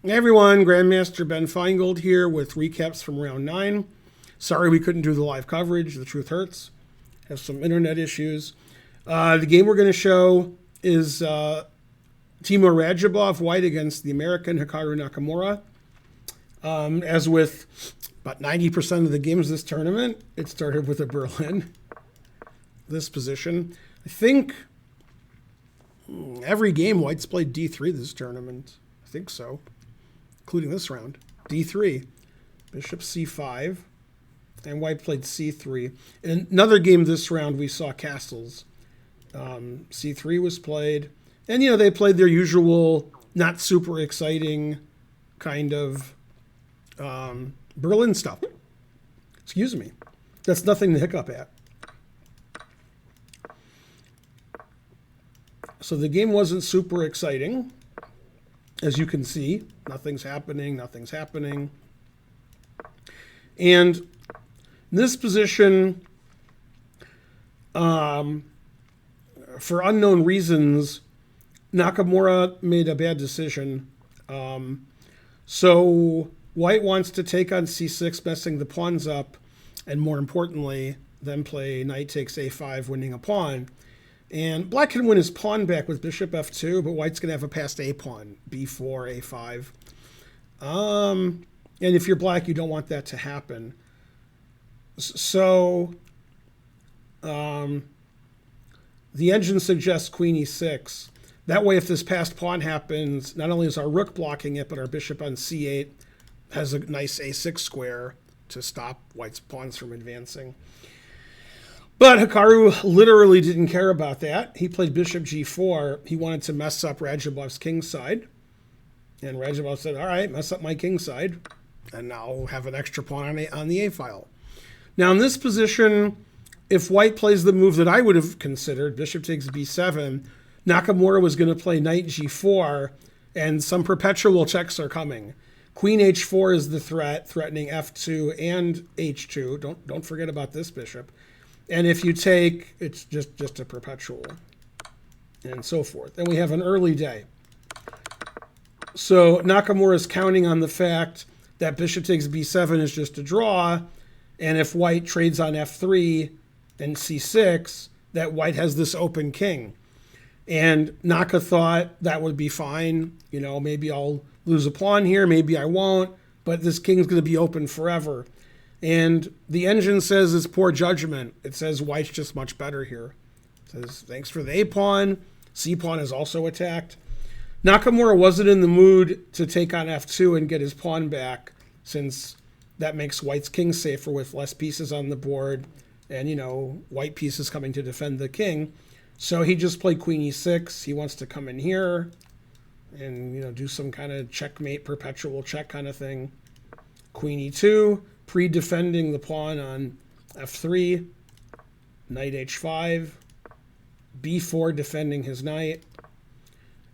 Hey everyone, Grandmaster Ben Feingold here with recaps from round 9. Sorry we couldn't do the live coverage. The truth hurts. Have some internet issues. The game we're going to show is Teimour Radjabov white against the American Hikaru Nakamura. As with about 90% of the games this tournament, it started with a Berlin. This position. I think every game white's played D3 this tournament. I think so. Including this round. D3. Bishop C5. And white played C3. In another game this round, we saw castles. C3 was played. And, they played their usual, not super exciting kind of Berlin stuff. Excuse me. That's nothing to hiccup at. So the game wasn't super exciting. As you can see, nothing's happening. And in this position, for unknown reasons, Nakamura made a bad decision. So white wants to take on c6, messing the pawns up, and more importantly, then play knight takes a5, winning a pawn. And black can win his pawn back with bishop f2, but white's going to have a passed a pawn, b4, a5. And if you're black, you don't want that to happen. So the engine suggests queen e6. That way, if this passed pawn happens, not only is our rook blocking it, but our bishop on c8 has a nice a6 square to stop white's pawns from advancing. But Hikaru literally didn't care about that. He played bishop g4. He wanted to mess up Radjabov's king side. And Radjabov said, all right, mess up my king side. And now have an extra pawn on the a file. Now in this position, if white plays the move that I would have considered, bishop takes b7, Nakamura was going to play knight g4, and some perpetual checks are coming. Queen h4 is the threat, threatening f2 and h2. Don't forget about this bishop. And if you take, it's just a perpetual, and so forth. And we have an early day. So Nakamura is counting on the fact that bishop takes b7 is just a draw, and if white trades on f3 and c6, that white has this open king. And Naka thought that would be fine. Maybe I'll lose a pawn here, maybe I won't, but this king's going to be open forever. And the engine says it's poor judgment. It says white's just much better here. It says, thanks for the a-pawn. C-pawn is also attacked. Nakamura wasn't in the mood to take on f2 and get his pawn back, since that makes white's king safer with less pieces on the board and, white pieces coming to defend the king. So he just played queen e6. He wants to come in here and, do some kind of checkmate, perpetual check kind of thing. Queen e2. Pre-defending the pawn on f3, knight h5, b4 defending his knight,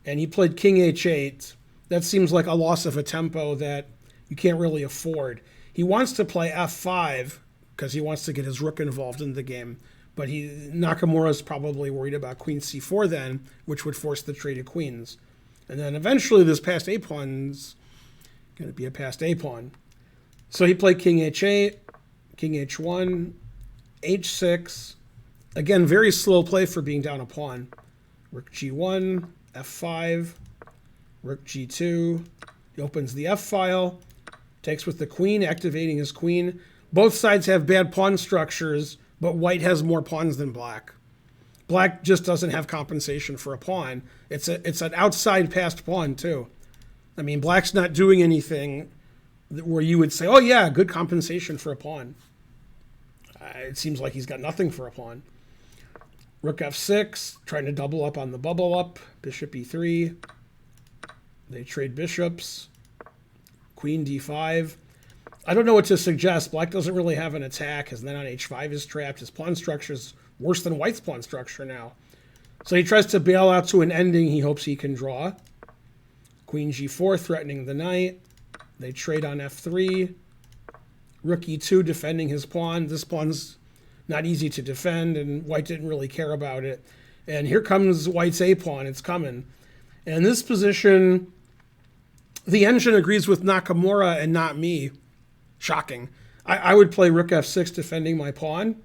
and he played king h8. That seems like a loss of a tempo that you can't really afford. He wants to play f5 because he wants to get his rook involved in the game, but Nakamura's probably worried about queen c4 then, which would force the trade of queens. And then eventually this passed a-pawn's going to be a passed a-pawn. So he played king h8, king h1, h6. Again, very slow play for being down a pawn. Rook g1, f5, rook g2. He opens the f-file, takes with the queen, activating his queen. Both sides have bad pawn structures, but white has more pawns than black. Black just doesn't have compensation for a pawn. It's an outside passed pawn, too. I mean, black's not doing anything where you would say, oh yeah, good compensation for a pawn. It seems like he's got nothing for a pawn. Rook f6, trying to double up on the bubble up. Bishop e3. They trade bishops. Queen d5. I don't know what to suggest. Black doesn't really have an attack. His knight on h5 is trapped. His pawn structure is worse than white's pawn structure now. So he tries to bail out to an ending he hopes he can draw. Queen g4, threatening the knight. They trade on f3. Rook e2, defending his pawn. This pawn's not easy to defend, and white didn't really care about it. And here comes white's a pawn. It's coming. And in this position, The engine agrees with Nakamura and not me. Shocking. I would play rook f6 defending my pawn.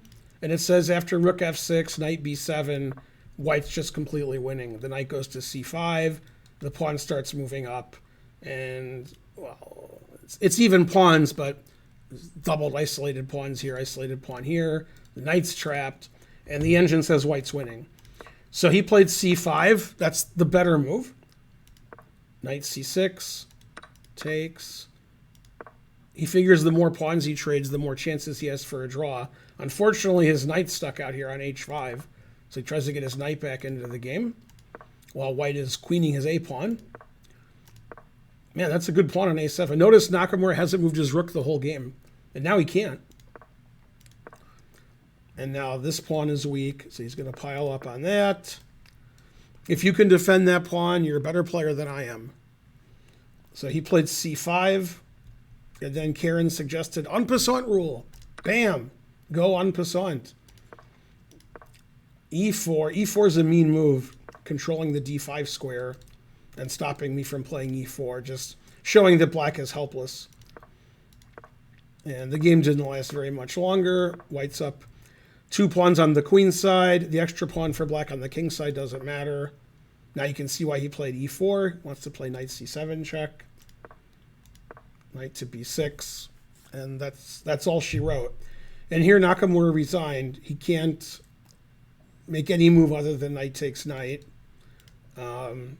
And it says after rook f6, knight b7, white's just completely winning. The knight goes to c5. The pawn starts moving up. And, well, it's even pawns, but doubled isolated pawns here, isolated pawn here. The knight's trapped. And the engine says white's winning. So he played c5. That's the better move. Knight c6. Takes. He figures the more pawns he trades, the more chances he has for a draw. Unfortunately, his knight's stuck out here on h5. So he tries to get his knight back into the game while white is queening his a-pawn. Man, that's a good pawn on a7. Notice Nakamura hasn't moved his rook the whole game. And now he can't. And now this pawn is weak, so he's going to pile up on that. If you can defend that pawn, you're a better player than I am. So he played c5. And then Karen suggested en passant rule. Bam. Go en passant. e4. e4 is a mean move, controlling the d5 square and stopping me from playing e4, just showing that black is helpless. And the game didn't last very much longer. White's up 2 pawns on the queen side. The extra pawn for black on the king side doesn't matter. Now you can see why he played e4. He wants to play knight c7 check. Knight to b6. And that's all she wrote. And here Nakamura resigned. He can't make any move other than knight takes knight.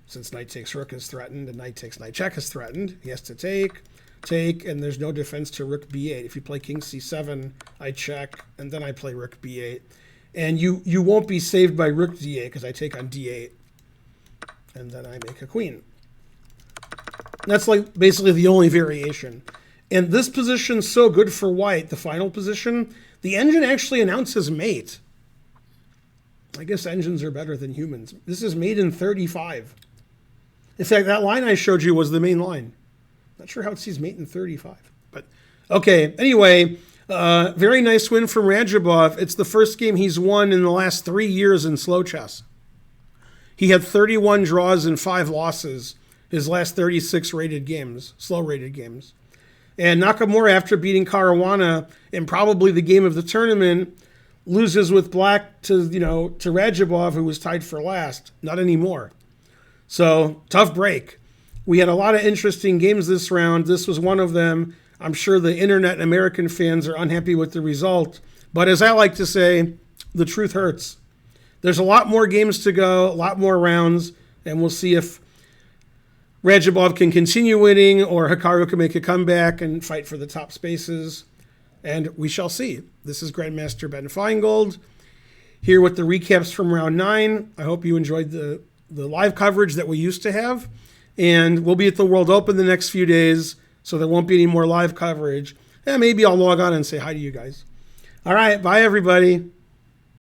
Since knight takes rook is threatened and knight takes knight check is threatened. He has to take, and there's no defense to rook b8. If you play king c7, I check, and then I play rook b8. And you won't be saved by rook d8 because I take on d8. And then I make a queen. That's like basically the only variation. And this position's so good for white, the final position, the engine actually announces mate. I guess engines are better than humans. This is mate in 35. In fact, that line I showed you was the main line. Not sure how it sees mate in 35. But okay, anyway, very nice win from Radjabov. It's the first game he's won in the last 3 years in slow chess. He had 31 draws and 5 losses his last 36 rated games, slow rated games. And Nakamura, after beating Caruana in probably the game of the tournament, loses with black to Radjabov, who was tied for last. Not anymore. So, tough break. We had a lot of interesting games this round. This was one of them. I'm sure the internet and American fans are unhappy with the result. But as I like to say, the truth hurts. There's a lot more games to go, a lot more rounds, and we'll see if Radjabov can continue winning or Hikaru can make a comeback and fight for the top spaces. And we shall see. This is Grandmaster Ben Feingold here with the recaps from round 9. I hope you enjoyed the live coverage that we used to have. And we'll be at the World Open the next few days, so there won't be any more live coverage. And maybe I'll log on and say hi to you guys. All right, bye everybody.